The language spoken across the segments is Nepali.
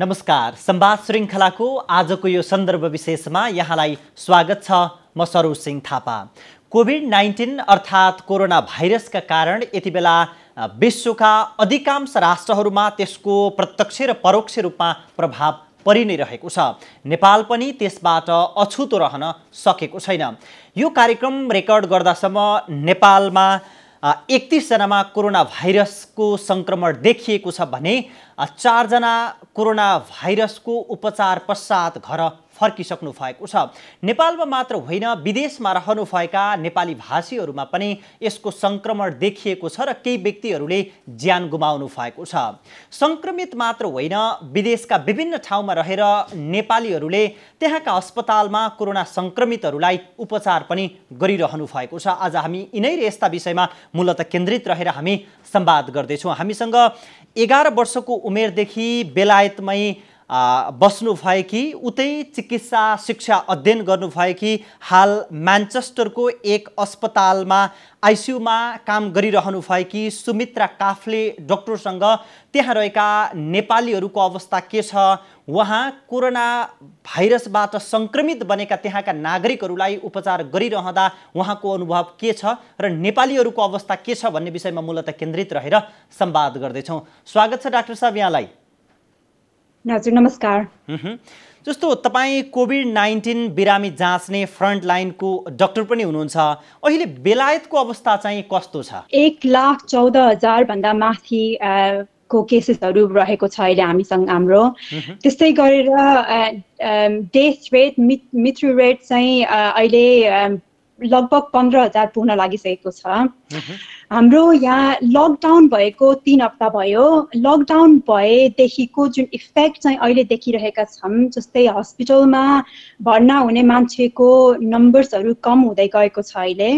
नमस्कार। संवाद श्रृङ्खलाको आजको यो सन्दर्भ विशेषमा यहाँलाई स्वागत छ। म सरोज सिंह थापा। कोभिड-19 अर्थात् कोरोना भाइरसका कारण यति बेला विश्वका अधिकांश राष्ट्रहरूमा त्यसको प्रत्यक्ष र परोक्ष रूपमा प्रभाव परि नै रहेको छ। नेपाल पनि त्यसबाट अछुतो रहन सकेको छैन। यो कार्यक्रम रेकर्ड गर्दासम्म नेपालमा 31 जनामा कोरोना भाइरसको संक्रमण देखिएको छ भने 4 जना कोरोना भाइरसको उपचार पश्चात घर फर्किसक्नु भएको छ। नेपालमा मात्र होइन, विदेशमा रहनु भएका नेपाली भाषीहरूमा पनि यसको संक्रमण देखिएको छ र केही व्यक्तिहरूले ज्यान गुमाउनु भएको छ। संक्रमित मात्र होइन, विदेशका विभिन्न ठाउँमा रहेर नेपालीहरूले त्यहाँका अस्पतालमा कोरोना संक्रमितहरूलाई उपचार पनि गरिरहनु भएको छ। आज हामी यिनै र यस्ता विषयमा मूलतः केन्द्रित रहेर हामी संवाद गर्दैछौँ। हामीसँग 11 वर्षको उमेरदेखि बेलायतमै बस्नु भएकी, उतै चिकित्सा शिक्षा अध्ययन गर्नुभएकी, हाल म्यान्चेस्टरको एक अस्पतालमा आइसियुमा काम गरिरहनु भएकी सुमित्रा काफ्ले डाक्टरसँग त्यहाँ रहेका नेपालीहरूको अवस्था के छ, उहाँ कोरोना भाइरसबाट संक्रमित बनेका त्यहाँका नागरिकहरूलाई उपचार गरिरहँदा उहाँको अनुभव के छ र नेपालीहरूको अवस्था के छ भन्ने विषयमा मूलतः केन्द्रित रहेर संवाद गर्दैछौँ। स्वागत छ डाक्टर साहब यहाँलाई। हजुर नमस्कार। जस्तो तपाईँ कोभिड-19 बिरामी जाँच्ने फ्रन्ट लाइनको डाक्टर पनि हुनुहुन्छ, अहिले बेलायतको अवस्था चाहिँ कस्तो छ? 1,14,000 भन्दा माथि को केसेसहरू रहेको छ अहिले हामीसँग हाम्रो। त्यस्तै गरेर डेथ रेट, मृत्यु रेट चाहिँ अहिले लगभग 15,000 पुग्न लागिसकेको छ। हाम्रो यहाँ लकडाउन भएको 3 हप्ता भयो। लकडाउन भएदेखिको जुन इफेक्ट चाहिँ अहिले देखिरहेका छौँ, जस्तै हस्पिटलमा भर्ना हुने मान्छेको नम्बर्सहरू कम हुँदै गएको छ अहिले।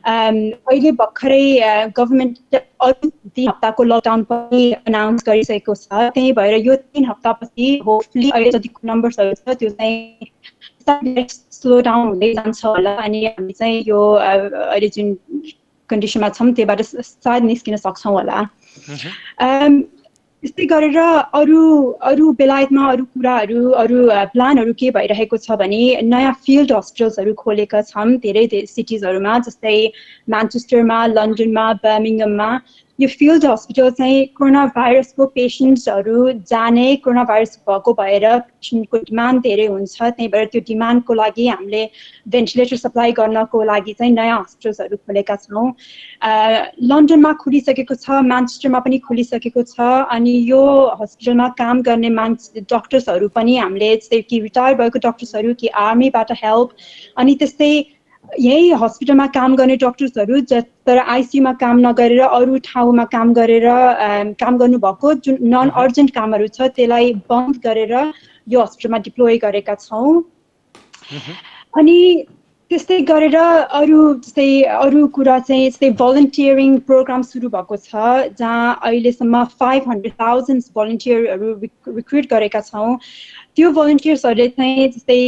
अहिले भर्खरै गभर्मेन्ट 3 हप्ताको लकडाउन पनि अनाउन्स गरिसकेको छ। त्यही भएर यो 3 हप्तापछि होपफुली अहिले जतिको नम्बर्सहरू छ त्यो चाहिँ स्लो डाउन हुँदै जान्छ होला अनि हामी चाहिँ यो अहिले जुन कन्डिसनमा छौँ त्यहीबाट सायद निस्किन सक्छौँ होला। त्यस्तै गरेर अरू बेलायतमा अरू कुराहरू, अरू प्लानहरू के भइरहेको छ भने नयाँ फिल्ड हस्पिटल्सहरू खोलेका छन् धेरै सिटिजहरूमा, जस्तै म्यान्चेस्टरमा, लन्डनमा, बर्मिङममा। यो फिल्ड हस्पिटल चाहिँ कोरोना भाइरसको पेसेन्ट्सहरू जाने, कोरोना भाइरस भएको भएर पेसेन्टको डिमान्ड धेरै हुन्छ, त्यही भएर त्यो डिमान्डको लागि हामीले भेन्टिलेटर सप्लाई गर्नको लागि चाहिँ नयाँ हस्पिटल्सहरू खोलेका छौँ। लन्डनमा खुलिसकेको छ, म्यान्चेस्टरमा पनि खुलिसकेको छ। अनि यो हस्पिटलमा काम गर्ने डक्टर्सहरू पनि हामीले जस्तै कि रिटायर भएको डक्टर्सहरू कि आर्मीबाट हेल्प, अनि त्यस्तै यही हस्पिटलमा काम गर्ने डक्टर्सहरू तर आइसियुमा काम नगरेर अरू ठाउँमा काम गरेर काम गर्नुभएको जुन नन अर्जेन्ट कामहरू छ त्यसलाई बन्द गरेर यो हस्पिटलमा डिप्लोय गरेका छौँ। अनि त्यस्तै गरेर अरू कुरा चाहिँ जस्तै भलन्टियरिङ प्रोग्राम सुरु भएको छ, जहाँ अहिलेसम्म 500,000 भलन्टियरहरू रिक्रुट गरेका छौँ। त्यो भलन्टियर्सहरूले चाहिँ जस्तै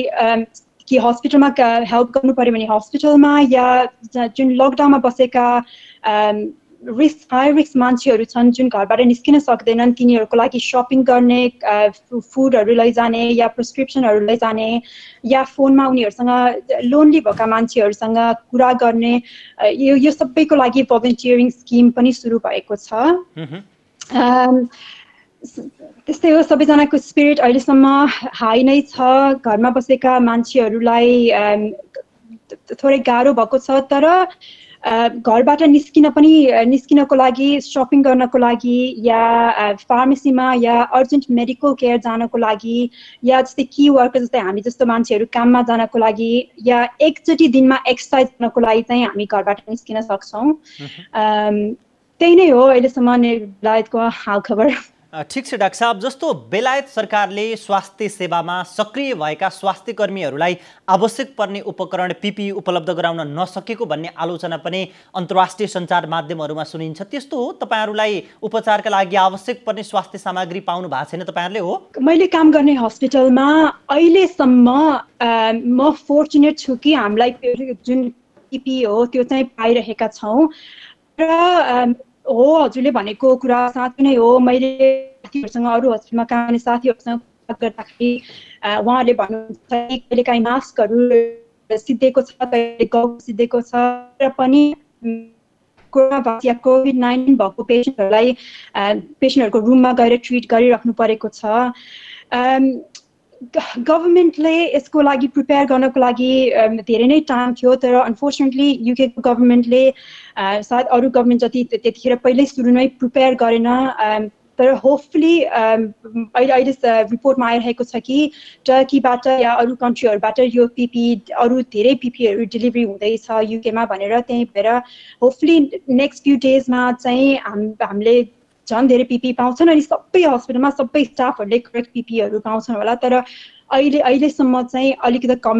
कि हस्पिटलमा हेल्प गर्नु पर्यो भने हस्पिटलमा, या जुन लकडाउनमा बसेका हाई रिस्क मान्छेहरू छन् जुन घरबाट निस्किन सक्दैनन्, तिनीहरूको लागि सपिङ गर्ने, फुडहरू लैजाने या प्रिस्क्रिप्सनहरू लैजाने, या फोनमा उनीहरूसँग लोनली भएका मान्छेहरूसँग कुरा गर्ने, यो सबैको लागि भलन्टियरिङ स्किम पनि सुरु भएको छ। त्यस्तै हो, सबैजनाको स्पिरिट अहिलेसम्म हाई नै छ। घरमा बसेका मान्छेहरूलाई थोरै गाह्रो भएको छ, तर घरबाट निस्किनको लागि, सपिङ गर्नको लागि, या फार्मेसीमा या अर्जेन्ट मेडिकल केयर जानको लागि, या जस्तै की वर्कर जस्तै हामी जस्तो मान्छेहरू काममा जानको लागि, या एकचोटि दिनमा एक्सर्साइज गर्नको लागि चाहिँ हामी घरबाट निस्किन सक्छौँ। त्यही नै हो अहिलेसम्म बेलायतको हालखबर। ठिक छ डाक्टर साहब। जस्तो बेलायत सरकारले स्वास्थ्य सेवामा सक्रिय भएका स्वास्थ्य कर्मीहरूलाई आवश्यक पर्ने उपकरण पिपिई उपलब्ध गराउन नसकेको भन्ने आलोचना पनि अन्तर्राष्ट्रिय सञ्चार माध्यमहरूमा सुनिन्छ। त्यस्तो हो? तपाईँहरूलाई उपचारका लागि आवश्यक पर्ने स्वास्थ्य सामग्री पाउनु भएको छैन तपाईँहरूले? हो, मैले काम गर्ने हस्पिटलमा अहिलेसम्म म फोर्चुनेट छु कि हामीलाई जुन पिपिई हो त्यो चाहिँ पाइरहेका छौँ। र हो, हजुरले भनेको कुरा साँच्चै नै हो। मैले साथीहरूसँग, अरू हस्पिटलमा काम गर्ने साथीहरूसँग गर्दाखेरि उहाँहरूले भन्नुहुन्छ कि कहिलेकाहीँ मास्कहरू सिद्धेको छ, कहिले गाउँ सिद्धेको छ, र पनि कोरोना भाइरस या कोभिड-19 भएको पेसेन्टहरूको रुममा गएर ट्रिट गरिराख्नु परेको छ। गभर्मेन्टले यसको लागि प्रिपेयर गर्नको लागि धेरै नै टाइम थियो, तर अनफोर्चुनेटली युकेको गभर्मेन्टले सायद अरू गभर्मेन्ट जति त्यतिखेर पहिल्यै सुरु नै प्रिपेयर गरेन। तर होपफुली अहिले रिपोर्टमा आइरहेको छ कि टर्कीबाट या अरू कन्ट्रीहरूबाट यो अरू धेरै पिपीहरू डेलिभरी हुँदैछ युकेमा भनेर, त्यही भएर होपफुली नेक्स्ट फ्यु डेजमा चाहिँ हामीले झन् धेरै पिपी पाउँछन् अनि सबै हस्पिटलमा सबै स्टाफहरूले करेक्ट पिपीहरू पाउँछन् होला, तर अहिलेसम्म चाहिँ अलिकति कम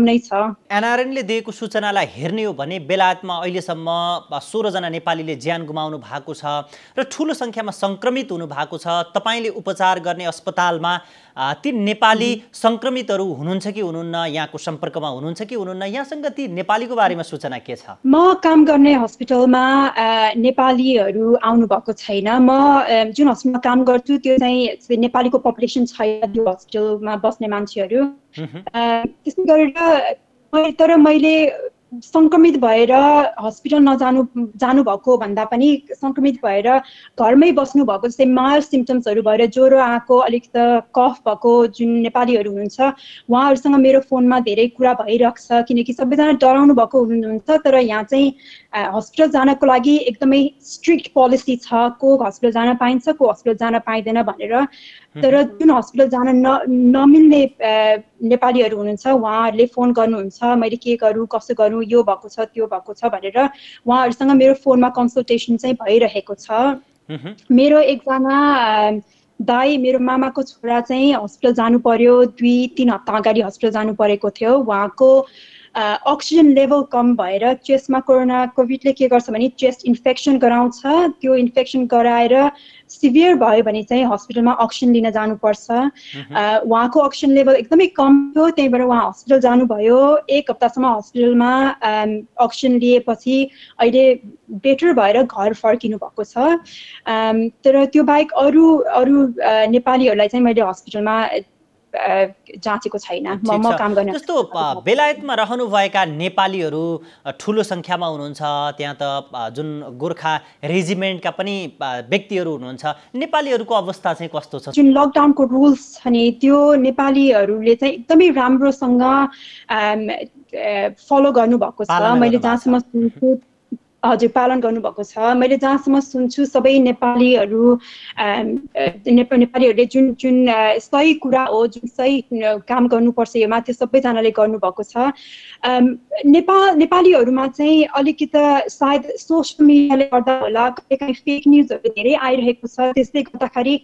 नै छ। एनआरएनले दिएको सूचनालाई हेर्ने हो भने बेलायतमा अहिलेसम्म 16 जना नेपालीले ज्यान गुमाउनु भएको छ र ठुलो सङ्ख्यामा सङ्क्रमित हुनु भएको छ। तपाईँले उपचार गर्ने अस्पतालमा ती नेपाली सङ्क्रमितहरू हुनुहुन्छ कि हुनुहुन्न, यहाँको सम्पर्कमा हुनुहुन्छ कि हुनुहुन्न, यहाँसँग ती नेपालीको बारेमा सूचना के छ? म काम गर्ने हस्पिटलमा नेपालीहरू आउनु भएको छैन। म जुन हस्पिटलमा काम गर्छु त्यो चाहिँ नेपालीको पपुलेसन छैन त्यो हस्पिटलमा बस्ने मान्छेहरू। त्यसै गरेर तर मैले सङ्क्रमित भएर हस्पिटल जानु भएको भन्दा पनि सङ्क्रमित भएर घरमै बस्नु भएको, जस्तै माइल्ड सिम्पटम्सहरू भएर ज्वरो आएको, अलिकति कफ भएको जुन नेपालीहरू हुनुहुन्छ उहाँहरूसँग मेरो फोनमा धेरै कुरा भइरहेको छ, किनकि सबैजना डराउनु भएको हुनुहुन्छ। तर यहाँ चाहिँ हस्पिटल जानको लागि एकदमै स्ट्रिक्ट पोलिसी छ, को हस्पिटल जान पाइन्छ, को हस्पिटल जान पाइँदैन भनेर। तर जुन हस्पिटल जान नमिल्ने नेपालीहरू हुनुहुन्छ उहाँहरूले फोन गर्नुहुन्छ, मैले के गरौँ, कसो गरौँ, यो भएको छ, त्यो भएको छ भनेर उहाँहरूसँग मेरो फोनमा कन्सल्टेसन चाहिँ भइरहेको छ। मेरो एकजना दाई, मेरो मामाको छोरा चाहिँ हस्पिटल जानु पर्यो, 2-3 हप्ता अगाडि हस्पिटल जानु परेको थियो। उहाँको अक्सिजन लेभल कम भएर चेस्टमा कोभिडले के गर्छ भने चेस्ट इन्फेक्सन गराउँछ, त्यो इन्फेक्सन गराएर सिभियर भयो भने चाहिँ हस्पिटलमा अक्सिजन लिन जानुपर्छ। उहाँको अक्सिजन लेभल एकदमै कम थियो, त्यही भएर उहाँ हस्पिटल जानुभयो। 1 हप्तासम्म हस्पिटलमा अक्सिजन लिएपछि अहिले बेटर भएर घर फर्किनु भएको छ। तर त्यो बाहेक अरू नेपालीहरूलाई चाहिँ मैले हस्पिटलमा जाँचेको छैन। म काम गर्ने जस्तो बेलायतमा रहनुभएका नेपालीहरू ठुलो सङ्ख्यामा हुनुहुन्छ, त्यहाँ त जुन गोर्खा रेजिमेन्टका पनि व्यक्तिहरू हुनुहुन्छ, नेपालीहरूको अवस्था चाहिँ कस्तो छ? जुन लकडाउनको रुल्स छ नि त्यो नेपालीहरूले चाहिँ एकदमै राम्रोसँग फलो गर्नुभएको छ। मैले जहाँसम्म सुन्छु हजुर पालन गर्नुभएको छ। मैले जहाँसम्म सुन्छु सबै नेपालीहरूले जुन सही कुरा हो, जुन सही काम गर्नुपर्छ योमा, त्यो सबैजनाले गर्नुभएको छ। नेपालीहरूमा चाहिँ अलिकति सायद सोसियल मिडियाले गर्दा होला कहिलेकाहीँ फेक न्युजहरू धेरै आइरहेको छ, त्यसले गर्दाखेरि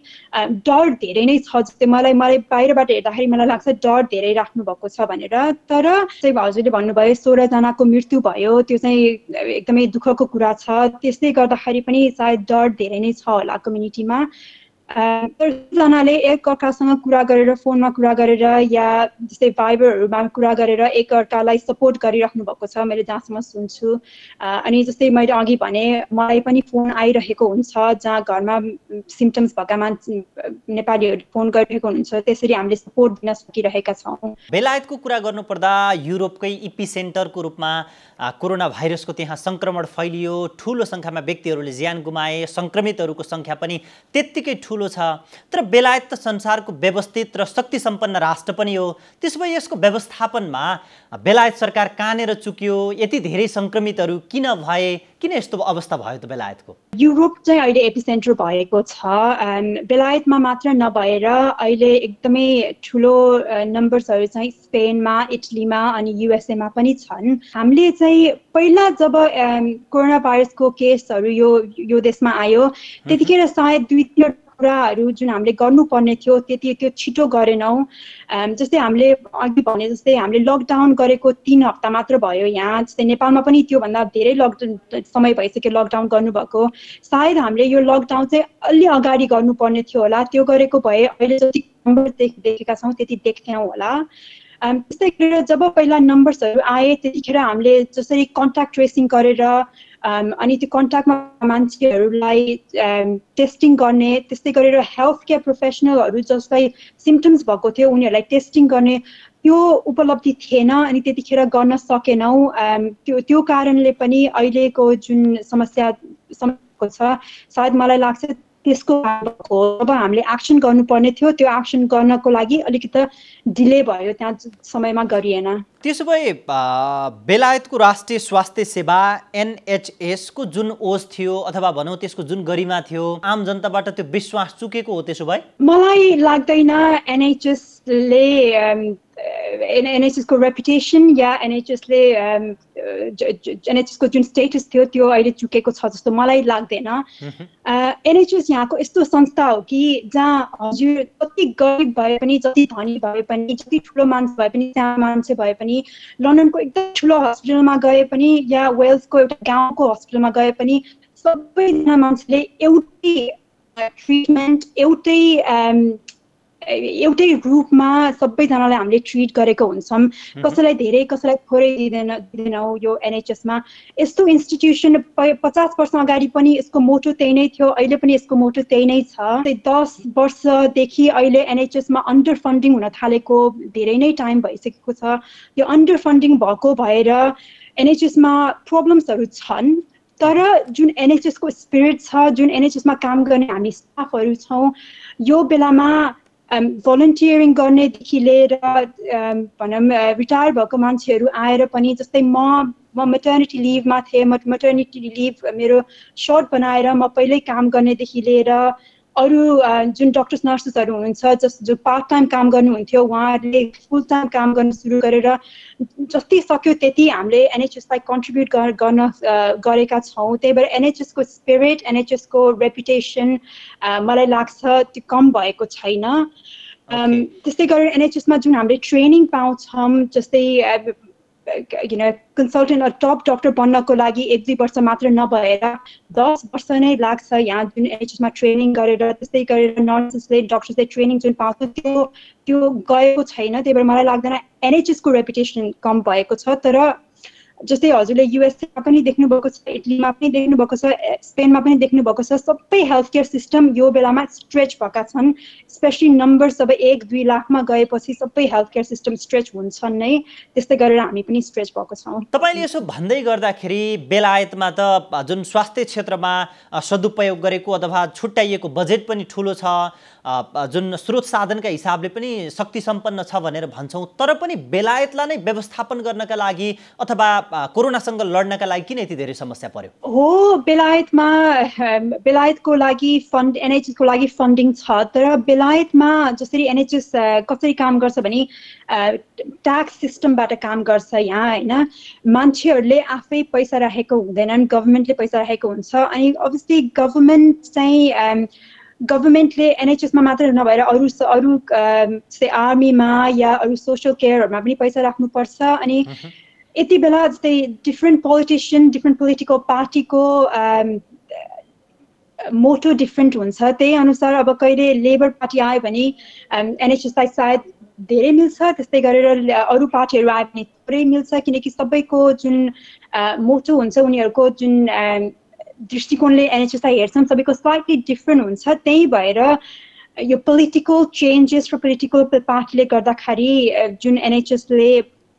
डर धेरै नै छ। जस्तै मलाई बाहिरबाट हेर्दाखेरि मलाई लाग्छ डर धेरै राख्नु भएको छ भनेर। तर चाहिँ भाउजूले भन्नुभयो 16 जनाको मृत्यु भयो, त्यो चाहिँ एकदमै दुःखको कुरा छ। त्यसले गर्दाखेरि पनि सायद डर धेरै नै छ होला कम्युनिटीमा। जनाले एकअर्कासँग कुरा गरेर, फोनमा कुरा गरेर या जस्तै भाइबरहरूमा कुरा गरेर एकअर्कालाई सपोर्ट गरिराख्नु भएको छ मैले जहाँसम्म सुन्छु। अनि जस्तै मैले अघि भने मलाई पनि फोन आइरहेको हुन्छ जहाँ घरमा सिम्पटम्स भएका मान्छे नेपालीहरू फोन गरिरहेको हुनुहुन्छ, त्यसरी हामीले सपोर्ट दिन सकिरहेका छौँ। बेलायतको कुरा गर्नुपर्दा युरोपकै इपी सेन्टरको रूपमा कोरोना भाइरसको त्यहाँ सङ्क्रमण फैलियो, ठुलो सङ्ख्यामा व्यक्तिहरूले ज्यान गुमाए, सङ्क्रमितहरूको सङ्ख्या पनि त्यत्तिकै ठुलो छ। तर बेलायत त संसारको व्यवस्थित र शक्ति सम्पन्न राष्ट्र पनि हो, त्यसो भए यसको व्यवस्थापनमा बेलायत सरकार कहाँनेर चुक्यो? यति धेरै सङ्क्रमितहरू किन भए, किन यस्तो अवस्था भयो त बेलायतको? युरोप चाहिँ अहिले एपिसेन्टर भएको छ। बेलायतमा मात्र नभएर अहिले एकदमै ठुलो नम्बर्सहरू चाहिँ स्पेनमा, इटलीमा अनि युएसएमा पनि छन्। हामीले चाहिँ पहिला जब कोरोना भाइरसको केसहरू यो देशमा आयो त्यतिखेर सायद 2-3 कुराहरू जुन हामीले गर्नुपर्ने थियो त्यो छिटो गरेनौँ। जस्तै हामीले अघि भने जस्तै हामीले लकडाउन गरेको 3 हप्ता मात्र भयो यहाँ, जस्तै नेपालमा पनि त्योभन्दा धेरै लकडाउन समय भइसक्यो लकडाउन गर्नुभएको। सायद हामीले यो लकडाउन चाहिँ अलि अगाडि गर्नुपर्ने थियो होला, त्यो गरेको भए अहिले जति नम्बर देखेका छौँ त्यति देख्थ्यौँ होला। त्यस्तै गरेर जब पहिला नम्बर्सहरू आए त्यतिखेर हामीले जसरी कन्ट्याक्ट ट्रेसिङ गरेर अनि त्यो कन्ट्याक्टमा मान्छेहरूलाई टेस्टिङ गर्ने, त्यस्तै गरेर हेल्थ केयर प्रोफेसनलहरू जसलाई सिम्टम्स भएको थियो उनीहरूलाई टेस्टिङ गर्ने त्यो उपलब्धि थिएन अनि त्यतिखेर गर्न सकेनौँ। त्यो कारणले पनि अहिलेको जुन समस्या छ सायद मलाई लाग्छ त्यसको अब हामीले एक्सन गर्नुपर्ने थियो, त्यो एक्सन गर्नको लागि अलिकति डिले भयो, त्यहाँ समयमा गरिएन। त्यसो भए बेलायतको राष्ट्रिय स्वास्थ्य सेवा NHS को जुन ओज थियो अथवा भनौँ त्यसको जुन गरिमा थियो आम जनताबाट त्यो विश्वास चुकेको हो त्यसो भए? मलाई लाग्दैन NHS को रेपुटेसन या NHS को जुन स्टेटस थियो त्यो अहिले चुकेको छ जस्तो मलाई लाग्दैन। NHS यहाँको यस्तो संस्था हो कि जहाँ हजुर जति गरिब भए पनि, जति धनी भए पनि, जति ठुलो मान्छे भए पनि, सानो मान्छे भए पनि, लन्डनको एकदम ठुलो हस्पिटलमा गए पनि या वेल्सको एउटा गाउँको हस्पिटलमा गए पनि सबैजना मान्छेले एउटै ट्रिटमेन्ट, एउटै रूपमा सबैजनालाई हामीले ट्रिट गरेको हुन्छौँ। कसैलाई धेरै कसैलाई थोरै दिँदैनौँ। यो NHSमा यस्तो इन्स्टिट्युसन 50 वर्ष अगाडि पनि यसको मोटो त्यही नै थियो, अहिले पनि यसको मोटो त्यही नै छ। 10 वर्षदेखि अहिले NHSमा अन्डर फन्डिङ हुन थालेको धेरै नै टाइम भइसकेको छ। यो अन्डर फन्डिङ भएको भएर NHSमा प्रब्लम्सहरू छन्, तर जुन NHS को स्पिरिट छ, जुन NHSमा काम गर्ने हामी स्टाफहरू छौँ, यो बेलामा भोलन्टियरिङ गर्नेदेखि लिएर भनौँ रिटायर भएको मान्छेहरू आएर पनि, जस्तै म मेटर्निटी लिभमा थिएँ, मेटर्निटी लिभ मेरो सर्ट बनाएर म पहिल्यै काम गर्नेदेखि लिएर अरू जुन डक्टर्स नर्सेसहरू हुनुहुन्छ जो पार्ट टाइम काम गर्नुहुन्थ्यो उहाँहरूले फुल टाइम काम गर्न सुरु गरेर जति सक्यो त्यति हामीले NHSलाई कन्ट्रिब्युट गर्न गरेका छौँ। त्यही भएर NHS को स्पिरिट, NHS को रेपुटेसन मलाई लाग्छ त्यो कम भएको छैन। त्यस्तै गरेर NHSमा जुन हामीले ट्रेनिङ पाउँछौँ, जस्तै कन्सल्टेन्ट टप डक्टर बन्नको लागि 1-2 वर्ष मात्र नभएर 10 वर्ष नै लाग्छ यहाँ जुन NHSमा ट्रेनिङ गरेर। त्यस्तै गरेर नर्सेसले, डक्टर्सले ट्रेनिङ जुन पाउँछ त्यो गएको छैन। त्यही भएर मलाई लाग्दैन NHS को रेपुटेसन कम भएको छ। तर जस्तै हजुरले USA पनि देख्नुभएको छ, इटलीमा पनि देख्नुभएको छ, स्पेनमा पनि देख्नुभएको छ, सबै हेल्थ केयर सिस्टम यो बेलामा स्ट्रेच भएका छन्। स्पेसली नम्बर्स अब 1-2 लाखमा गएपछि सबै हेल्थ केयर सिस्टम स्ट्रेच हुन्छन् नै, त्यस्तै गरेर हामी पनि स्ट्रेच भएको छौँ। तपाईँले यसो भन्दै गर्दाखेरि बेलायतमा त जुन स्वास्थ्य क्षेत्रमा सदुपयोग गरेको अथवा छुट्याइएको बजेट पनि ठुलो छ, जुन स्रोत साधनका हिसाबले पनि शक्ति सम्पन्न छ भनेर भन्छौँ, तर पनि बेलायतलाई नै व्यवस्थापन गर्नका लागि अथवा कोरोनासँग लड्नका लागि किन यति धेरै समस्या पर्यो? हो, बेलायतको लागि NHS को लागि फन्डिङ छ, तर बेलायतमा जसरी NHS कसरी काम गर्छ भने ट्याक्स सिस्टमबाट काम गर्छ यहाँ, हैन? मान्छेहरूले आफै पैसा राखेको हुँदैनन्, गभर्मेन्टले पैसा राखेको हुन्छ। अनि अभियसली गभर्मेन्टले NHSमा मात्र नभएर अरू जस्तै आर्मीमा या अरू सोसियल केयरहरूमा पनि पैसा राख्नुपर्छ। अनि यति बेला जस्तै डिफ्रेन्ट पोलिटिसियन, डिफ्रेन्ट पोलिटिकल पार्टीको मोटो डिफ्रेन्ट हुन्छ। त्यही अनुसार अब कहिले लेबर पार्टी आयो भने NHSलाई सायद धेरै मिल्छ, त्यस्तै गरेर अरू पार्टीहरू आयो भने थोरै मिल्छ, किनकि सबैको जुन मोटो हुन्छ, उनीहरूको जुन दृष्टिकोणले NHSलाई हेर्छन् सबैको स्लाइटली डिफ्रेन्ट हुन्छ। त्यही भएर यो पोलिटिकल चेन्जेस र पोलिटिकल पार्टीले गर्दाखेरि जुन NHSले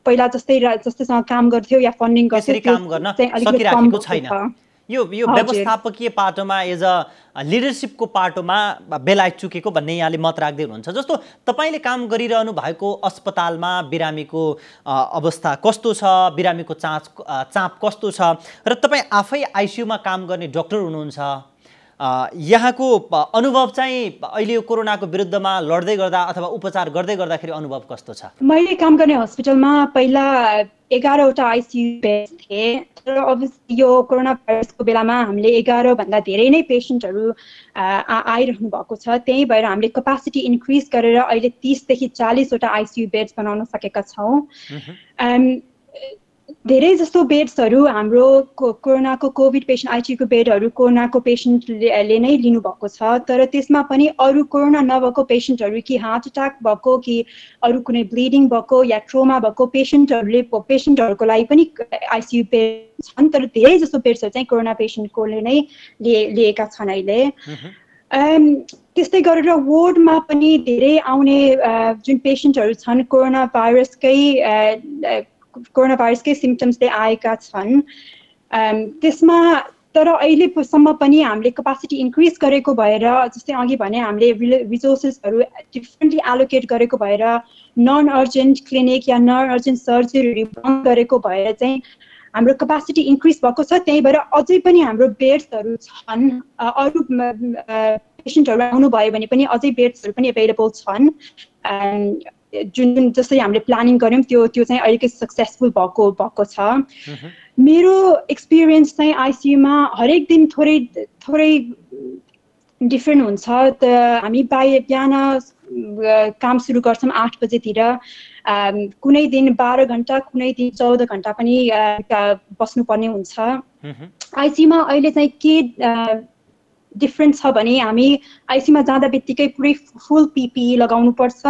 पहिला जस्तैसँग काम गर्थ्यो या फन्डिङ गर्थ्यो काम गर्न सकिराखेको छैन। यो व्यवस्थापकीय पाटोमा एज अ लिडरसिपको पाटोमा बेलायत चुकेको भन्ने यहाँले मत राख्दै हुनुहुन्छ। जस्तो तपाईँले काम गरिरहनु भएको अस्पतालमा बिरामीको अवस्था कस्तो छ, बिरामीको चाप कस्तो छ, र तपाईँ आफै आइसियुमा काम गर्ने डक्टर हुनुहुन्छ, यहाँको अनुभव चाहिँ अहिले यो कोरोनाको विरुद्धमा लड्दै गर्दा अथवा उपचार गर्दै गर्दाखेरि अनुभव कस्तो छ? मैले काम गर्ने हस्पिटलमा पहिला 11वटा आइसियु बेड थिए, तर अभियसली यो कोरोना भाइरसको बेलामा हामीले 11 भन्दा धेरै नै पेसेन्टहरू आइरहनु भएको छ। त्यही भएर हामीले क्यापासिटी इन्क्रिज गरेर अहिले 30 देखि 40वटा आइसियु बेड्स बनाउन सकेका छौँ। धेरै जस्तो बेड्सहरू हाम्रो कोरोनाको कोभिड पेसेन्ट आइसियुको बेडहरू कोरोनाको पेसेन्टले नै लिनुभएको छ, तर त्यसमा पनि अरू कोरोना नभएको पेसेन्टहरू कि हार्ट अट्याक भएको कि अरू कुनै ब्लिडिङ भएको या ट्रोमा भएको पेसेन्टहरूको लागि पनि आइसियु बेड छन्, तर धेरै जस्तो बेड्सहरू चाहिँ कोरोना पेसेन्टकोले नै लिएका छन् अहिले। त्यस्तै गरेर वार्डमा पनि धेरै आउने जुन पेसेन्टहरू छन् कोरोना भाइरसकै सिम्पटम्सले आएका छन्, त्यसमा तर अहिलेसम्म पनि हामीले क्यापासिटी इन्क्रिज गरेको भएर, जस्तै अघि भने हामीले रिसोर्सेसहरू डिफ्रेन्टली एलोकेट गरेको भएर, नन अर्जेन्ट क्लिनिक या नन अर्जेन्ट सर्जरीहरू बन्द गरेको भएर चाहिँ हाम्रो क्यापासिटी इन्क्रिज भएको छ। त्यही भएर अझै पनि हाम्रो बेड्सहरू छन्, अरू पेसेन्टहरू आउनुभयो भने पनि अझै बेड्सहरू पनि एभाइलेबल छन्। जुन जस्तै हामीले प्लानिङ गऱ्यौँ त्यो चाहिँ अलिकति सक्सेसफुल भएको छ। मेरो एक्सपिरियन्स चाहिँ आइसियुमा हरेक दिन थोरै डिफ्रेन्ट हुन्छ। त हामी बिहान काम सुरु गर्छौँ 8 बजेतिर, कुनै दिन 12 घन्टा कुनै दिन 14 घन्टा पनि बस्नुपर्ने हुन्छ। आइसियुमा अहिले चाहिँ के डिफ्रेन्ट छ भने हामी आइसियुमा जाँदा बित्तिकै पुरै फुल पिपिई लगाउनु पर्छ।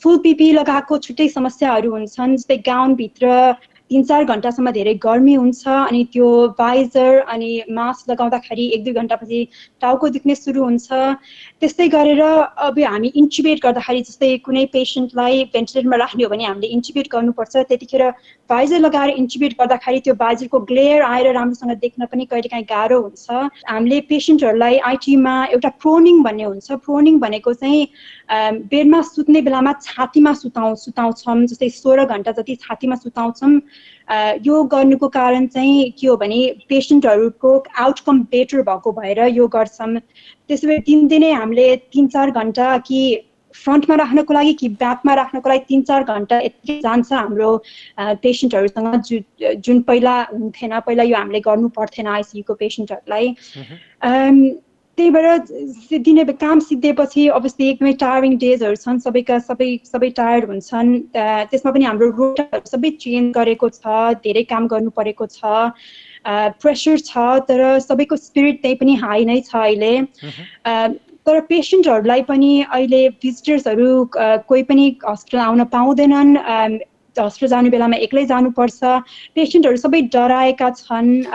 फुल पिपिई लगाएको छुट्टै समस्याहरू हुन्छन्, जस्तै गाउनभित्र 3-4 घन्टासम्म धेरै गर्मी हुन्छ, अनि त्यो भाइजर अनि मास्क लगाउँदाखेरि 1-2 घन्टापछि टाउको दुख्ने सुरु हुन्छ। त्यस्तै गरेर अब हामी इन्चुबेट गर्दाखेरि, जस्तै कुनै पेसेन्टलाई भेन्टिलेटरमा राख्ने हो भने हामीले इन्चुबेट गर्नुपर्छ, त्यतिखेर भाइजर लगाएर इन्चुबेट गर्दाखेरि त्यो भाइजरको ग्लेयर आएर राम्रोसँग देख्न पनि कहिलेकाहीँ गाह्रो हुन्छ। हामीले पेसेन्टहरूलाई आइसियुमा एउटा प्रोनिङ भन्ने हुन्छ। प्रोनिङ भनेको चाहिँ बेडमा सुत्ने बेलामा छातीमा सुताउँछौँ, जस्तै 16 घन्टा जति छातीमा सुताउँछौँ। यो गर्नुको कारण चाहिँ के हो भने पेसेन्टहरूको आउटकम बेटर भएको भएर यो गर्छौँ। त्यसो भए दिनदिनै हामीले 3-4 घन्टा कि फ्रन्टमा राख्नको लागि कि ब्याकमा राख्नको लागि 3-4 घन्टा यति जान्छ हाम्रो पेसेन्टहरूसँग, जुन पहिला हुन्थेन। पहिला यो हामीले गर्नु पर्थेन आइसियुको पेसेन्टहरूलाई। त्यही भएर दिने काम सिद्धिएपछि अभियसली एकदमै टायरिङ डेजहरू छन्, सबै टायर्ड हुन्छन्। त्यसमा पनि हाम्रो रोटाहरू सबै चेन्ज गरेको छ, धेरै काम गर्नु परेको छ, प्रेसर छ, तर सबैको स्पिरिट त्यही पनि हाई नै छ अहिले। तर पेसेन्टहरूलाई पनि अहिले भिजिटर्सहरू कोही पनि हस्पिटल आउन पाउँदैनन्, हस्पिटल जाने बेलामा एक्लै जानुपर्छ। पेसेन्टहरू सबै डराएका छन्।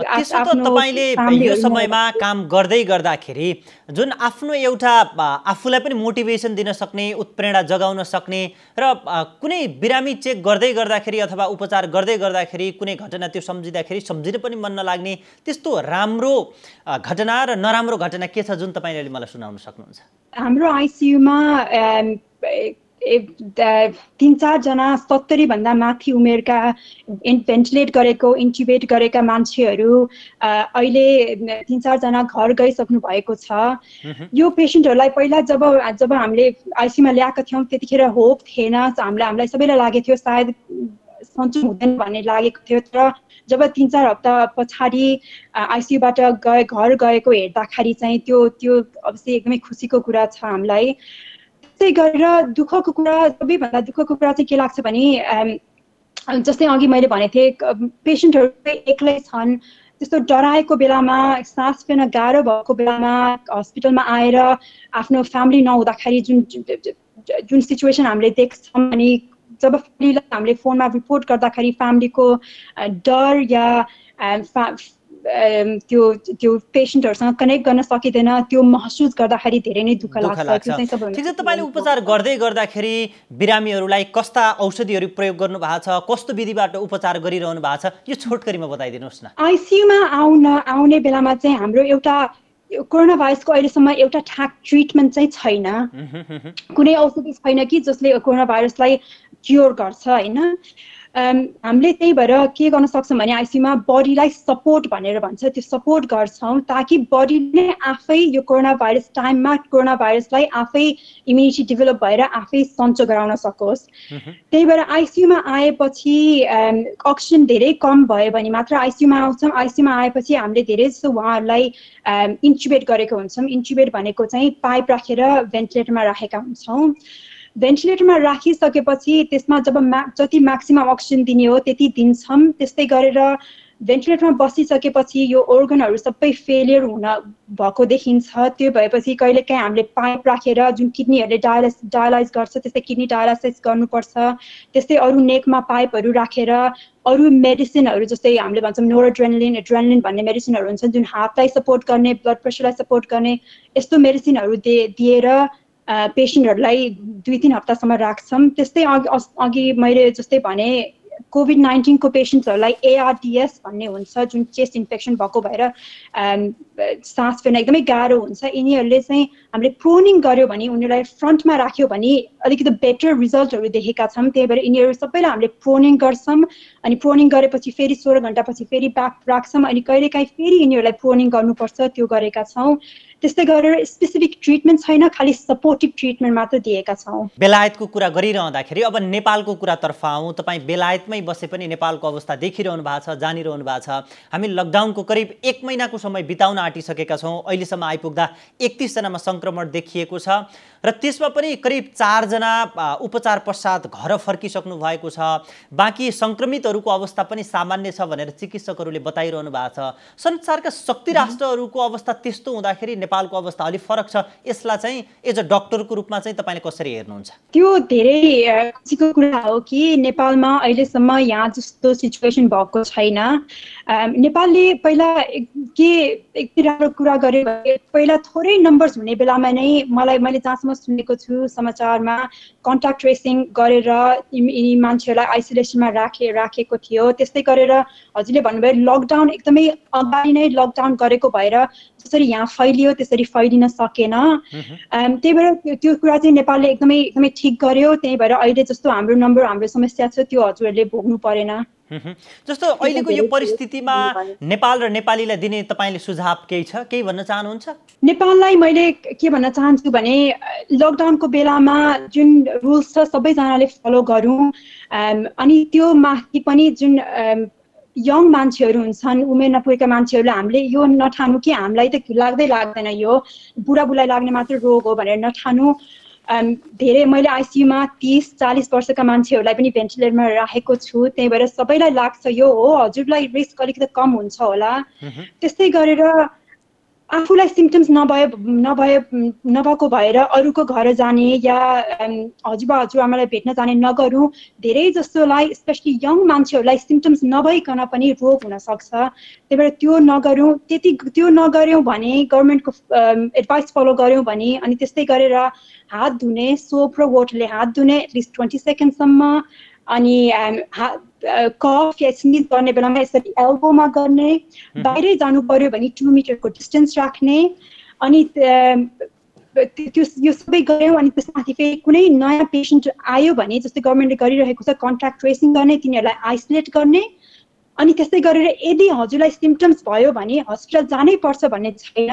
त्यसो त तपाईँले यो समयमा काम गर्दै गर्दाखेरि जुन आफ्नो एउटा आफूलाई पनि मोटिभेसन दिन सक्ने, उत्प्रेरणा जगाउन सक्ने र कुनै बिरामी चेक गर्दै गर्दाखेरि अथवा उपचार गर्दै गर्दाखेरि कुनै घटना त्यो सम्झिँदाखेरि सम्झिन पनि मन नलाग्ने त्यस्तो राम्रो घटना र नराम्रो घटना के छ जुन तपाईँले मलाई सुनाउन सक्नुहुन्छ? हाम्रो आइसियुमा 3-4 जना 70 भन्दा माथि उमेरका भेन्टिलेट गरेको, इन्चुबेट गरेका मान्छेहरू अहिले 3-4 जना घर गइसक्नु भएको छ। यो पेसेन्टहरूलाई पहिला जब हामीले आइसियुमा ल्याएका थियौँ त्यतिखेर होप थिएन। हामीलाई सबैलाई लागेको थियो सायद सन्चो हुँदैन भन्ने लागेको थियो, तर जब 3-4 हप्ता पछाडि आइसियुबाट घर गएको हेर्दाखेरि चाहिँ त्यो अवश्य एकदमै खुसीको कुरा छ हामीलाई। त्यस्तै गरेर दुःखको कुरा, सबैभन्दा दुःखको कुरा चाहिँ के लाग्छ भने जस्तै अघि मैले भनेको थिएँ पेसेन्टहरू एक्लै छन्। त्यस्तो डराएको बेलामा, सास फेर्न गाह्रो भएको बेलामा हस्पिटलमा आएर आफ्नो फ्यामिली नहुँदाखेरि जुन सिचुएसन हामीले देख्छौँ, अनि जब फ्यामिलीलाई हामीले फोनमा रिपोर्ट गर्दाखेरि फ्यामिलीको डर या त्यो पेसेन्टहरूसँग कनेक्ट गर्न सकिँदैन, त्यो महसुस गर्दाखेरि धेरै नै दुःख लाग्छ। ठिक छ, तपाईँले उपचार गर्दै गर्दाखेरि बिरामीहरूलाई कस्ता औषधिहरू प्रयोग गर्नु भएको छ, कस्तो विधिबाट उपचार गरिरहनु भएको छ, यो छोटकरीमा बताइदिनुहोस् न। आइसियुमा आउने बेलामा चाहिँ हाम्रो एउटा कोरोना भाइरसको अहिलेसम्म एउटा ठ्याक ट्रिटमेन्ट चाहिँ छैन। कुनै औषधि छैन कि जसले कोरोना भाइरसलाई क्योर गर्छ, होइन। हामीले त्यही भएर के गर्न सक्छौँ भने आइसियुमा बडीलाई सपोर्ट भनेर भन्छ, त्यो सपोर्ट गर्छौँ ताकि बडीले आफै यो कोरोना भाइरस टाइममा कोरोना भाइरसलाई आफै इम्युनिटी डेभलप भएर आफै सन्चो गराउन सकोस्। त्यही भएर आइसियुमा आएपछि अक्सिजन धेरै कम भयो भने मात्र आइसियुमा आउँछौँ। आइसियुमा आएपछि हामीले धेरै जस्तो उहाँहरूलाई इन्चुबेट गरेको हुन्छौँ। इन्चुबेट भनेको चाहिँ पाइप राखेर भेन्टिलेटरमा राखेका हुन्छौँ। भेन्टिलेटरमा राखिसकेपछि त्यसमा जब जति म्याक्सिमम अक्सिजन दिने हो त्यति दिन्छौँ। त्यस्तै गरेर भेन्टिलेटरमा बसिसकेपछि यो organहरू सबै फेलियर हुन भएको देखिन्छ। त्यो भएपछि कहिलेकाहीँ हामीले पाइप राखेर जुन किडनीहरूले डायलाइज गर्छ त्यस्तै किडनी डायलाइसिस गर्नुपर्छ। त्यस्तै अरू नेकमा पाइपहरू राखेर अरू मेडिसिनहरू जस्तै हामीले भन्छौँ नोरोड्रेनालिन एड्रेनालिन भन्ने मेडिसिनहरू हुन्छ जुन हार्टलाई सपोर्ट गर्ने ब्लड प्रेसरलाई सपोर्ट गर्ने यस्तो मेडिसिनहरू दिएर पेसेन्टहरूलाई 2-3 हप्तासम्म राख्छौँ। त्यस्तै अघि मैले जस्तै भने COVID-19 को पेसेन्ट्सहरूलाई ARDS भन्ने हुन्छ जुन चेस्ट इन्फेक्सन भएको भएर सास फेर्न एकदमै गाह्रो हुन्छ। यिनीहरूले चाहिँ हामीले प्रोनिङ गर्यो भने उनीहरूलाई फ्रन्टमा राख्यो भने अलिकति बेटर रिजल्टहरू देखेका छौँ। त्यही भएर यिनीहरू सबैलाई हामीले प्रोनिङ गर्छौँ अनि प्रोनिङ गरेपछि फेरि 16 घण्टापछि फेरि ब्याक राख्छौँ अनि कहिलेकाहीँ फेरि यिनीहरूलाई प्रोनिङ गर्नुपर्छ, त्यो गरेका छौँ। त्यस्तै गरेर स्पेसिफिक ट्रिटमेन्ट छैन, खालि सपोर्टिभ ट्रिटमेन्ट मात्र दिएका छौँ। बेलायतको कुरा गरिरहँदाखेरि अब नेपालको कुरातर्फ आउँ। तपाईँ बेलायतमै बसे पनि नेपालको अवस्था देखिरहनु भएको छ, जानिरहनु भएको छ। हामी लकडाउनको करिब 1 महिनाको समय बिताउन आँटिसकेका छौँ। अहिलेसम्म आइपुग्दा 31 जनामा सङ्क्रमण देखिएको छ र त्यसमा पनि करिब 4 जना उपचार पश्चात घर फर्किसक्नु भएको छ। बाँकी सङ्क्रमितहरूको अवस्था पनि सामान्य छ भनेर चिकित्सकहरूले बताइरहनु भएको छ। संसारका शक्ति राष्ट्रहरूको अवस्था त्यस्तो हुँदाखेरि नेपालको अवस्था अलिक फरक छ। यसलाई चाहिँ एज अ डक्टरको रूपमा चाहिँ तपाईँले कसरी हेर्नुहुन्छ? त्यो धेरै खुसीको कुरा हो कि नेपालमा अहिलेसम्म यहाँ जस्तो सिचुएसन भएको छैन। नेपालले पहिला के एकदमै राम्रो कुरा गर्यो भने पहिला थोरै नम्बर्स हुने बेलामा नै मैले जहाँसम्म सुनेको छु समाचारमा कन्ट्याक्ट ट्रेसिङ गरेर यी मान्छेहरूलाई आइसोलेसनमा राखेको थियो। त्यस्तै गरेर हजुरले भन्नुभयो लकडाउन एकदमै अगाडि नै लकडाउन गरेको भएर जसरी यहाँ फैलियो त्यसरी फैलिन सकेन। त्यही भएर त्यो कुरा चाहिँ नेपालले एकदमै ठिक गर्यो। त्यही भएर अहिले जस्तो हाम्रो समस्या छ त्यो हजुरहरूले भोग्नु परेन। जस्तो अहिलेको यो परिस्थितिमा नेपाल र नेपालीलाई दिने तपाईँले सुझाव केही छ, केही भन्न चाहनुहुन्छ? नेपाललाई मैले के भन्न चाहन्छु भने लकडाउनको बेलामा जुन रुल्स छ सबैजनाले फलो गरौँ अनि त्यो माथि पनि जुन यङ मान्छेहरू हुन्छन्, उमेर नपुगेका मान्छेहरूलाई हामीले यो नठानु कि हामीलाई त लाग्दैन यो बुढाबुढीलाई लाग्ने मात्र रोग हो भनेर नठानु। धेरै मैले आइसियुमा 30-40 वर्षका मान्छेहरूलाई पनि भेन्टिलेटरमा राखेको छु। त्यही भएर सबैलाई लाग्छ यो हो, हजुरलाई रिस्क अलिकति कम हुन्छ होला। त्यस्तै गरेर आफूलाई सिम्पटम्स नभएको भएर अरूको घर जाने या हजुरआमालाई भेट्न जाने नगरौँ। धेरै जस्तोलाई स्पेसली यङ मान्छेहरूलाई सिम्पटम्स नभइकन पनि रोग हुनसक्छ। त्यही भएर त्यो नगर्यौँ भने गभर्मेन्टको एडभाइस फलो गऱ्यौँ भने अनि त्यस्तै गरेर हात धुने सोप र वाटरले हात धुने एटलिस्ट 20 सेकेन्डसम्म अनि कफ या स्निज गर्ने बेलामा यसरी एल्बोमा गर्ने, बाहिरै जानु पर्यो भने 2 मिटरको डिस्टेन्स राख्ने अनि यो सबै गऱ्यौँ। अनि त्यसमाथि फेरि कुनै नयाँ पेसेन्ट आयो भने जस्तै गभर्मेन्टले गरिरहेको छ कन्ट्याक्ट ट्रेसिङ गर्ने, तिनीहरूलाई आइसोलेट गर्ने अनि त्यस्तै गरेर यदि हजुरलाई सिम्पटम्स भयो भने हस्पिटल जानै पर्छ भन्ने छैन।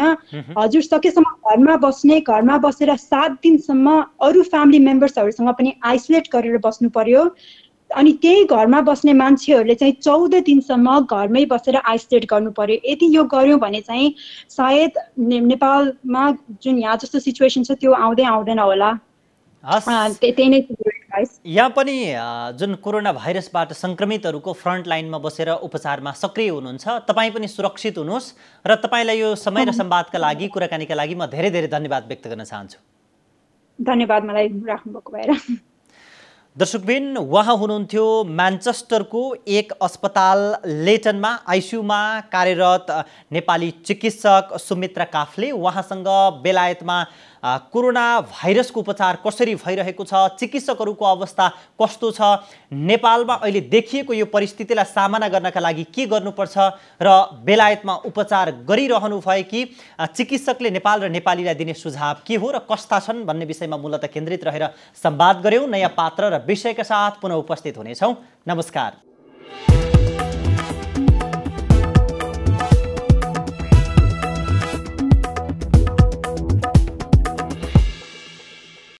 हजुर सकेसम्म घरमा बसेर 7 दिनसम्म अरू फ्यामिली मेम्बर्सहरूसँग पनि आइसोलेट गरेर बस्नु पर्यो। अनि त्यही घरमा बस्ने मान्छेहरूले चाहिँ 14 दिनसम्म घरमै बसेर आइसोलेट गर्नु पर्यो। यदि यो गर्यौँ भने चाहिँ सायद नेपालमा जुन यहाँ जस्तो सिचुएसन छ त्यो आउँदैन होला। त्यही नै यहाँ पनि जुन कोरोना भाइरसबाट सङ्क्रमितहरूको फ्रन्ट लाइनमा बसेर उपचारमा सक्रिय हुनुहुन्छ, तपाईँ पनि सुरक्षित हुनुहोस् र तपाईँलाई यो समय र संवादका लागि कुराकानीका लागि म धेरै धेरै धन्यवाद व्यक्त गर्न चाहन्छु। धन्यवाद मलाई राख्नुभएको भएर। दर्शकबिन, उहाँ हुनुहुन्थ्यो म्यान्चेस्टरको एक अस्पताल लेटनमा आइसियुमा कार्यरत नेपाली चिकित्सक सुमित्रा काफ्ले। उहाँसँग बेलायतमा कोरोना भाइरसको उपचार कसरी भइरहेको छ, चिकित्सकहरूको अवस्था कस्तो छ, नेपालमा अहिले देखिएको यो परिस्थितिलाई सामना गर्नका लागि के गर्नुपर्छ र बेलायतमा उपचार गरिरहनु भएकी चिकित्सकले नेपाल र नेपालीलाई दिने सुझाव के हो र कस्ता छन् भन्ने विषयमा मूलतः केन्द्रित रहेर संवाद गर्यौं। नयाँ पात्र र विषयका साथ पुनः उपस्थित हुनेछौँ। नमस्कार।